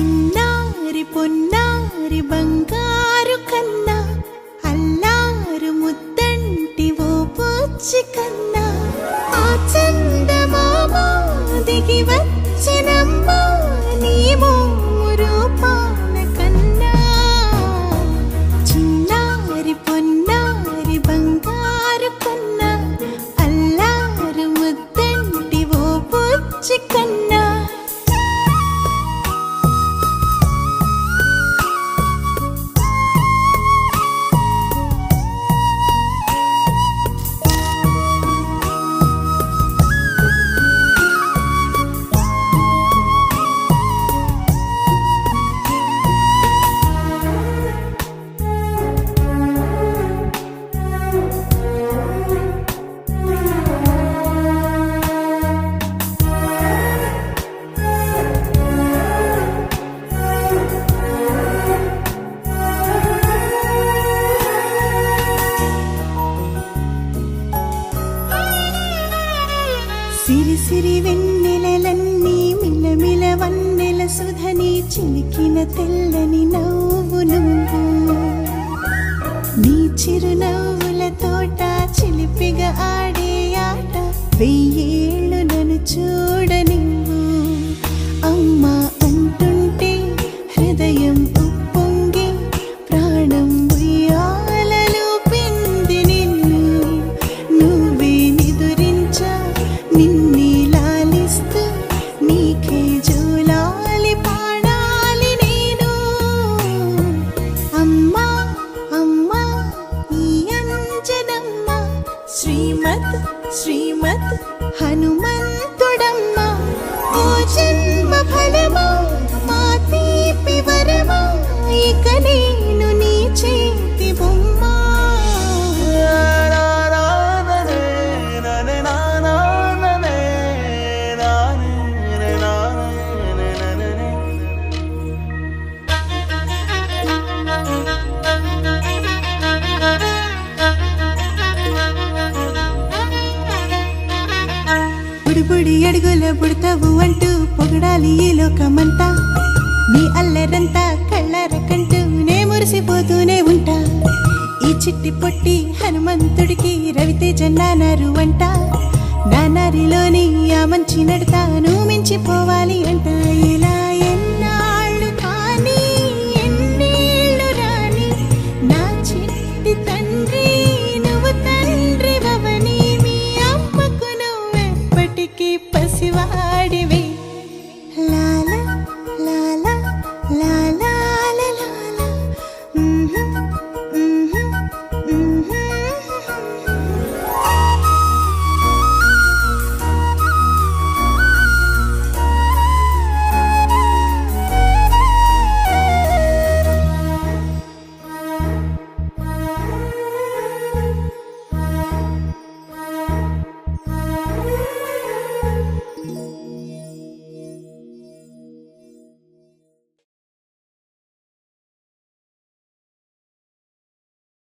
చిన్నారి పొన్నారి బంగారు కన్నా అల్లారు ముద్దంటి ఓ బుజ్జి కన్నా ఆ చందమామ దిగి వచ్చినమ్మా నీ రూపాన కన్నా చిన్నారి పొన్నారి బంగారు కన్నా అల్లారు ముద్దంటి ఓ బుజ్జి కన్నా సిరి సిరి వెన్నెలలన్నీ మిలమిల వన్నెల సుధని చిలికిన తెల్లని నవ్వు నువ్వు నీ చిరునవ్వుల తోట చిలిపిగా ఆడే ఆట వెయ్యేళ్ళు నన్ను చూడనివ్వు అమ్మా అంటుంటే హృదయం ఉప్పొంగి ప్రాణం ఉయ్యాలలో పిండి నిన్ను నువ్వే నిదురించా నిన్నే లాలిస్తూ నీకే జోలాలి పాడాలి నేను అమ్మా అమ్మా ఈ అంజనమ్మ శ్రీమత్ శ్రీమత్ హనుమంతుడమ్మ ఓ జన్మ ఫలమా మా తీపి వరమా ఇక నేను నీ చేతి బొమ్మ బుడిబుడి అడుగుల బుడతావు అంటూ పొగడాలి ఈ లోకమంతా నీ అల్లరంతా కళ్ళారకంటూ నే మురిసిపోతూనే ఉంటా ఈ చిట్టి పొట్టి హనుమంతుడికి రవితేజ నానారు అంట నానారిలోని ఆ మంచి నడతాను మించిపోవాలి అంట ఇలా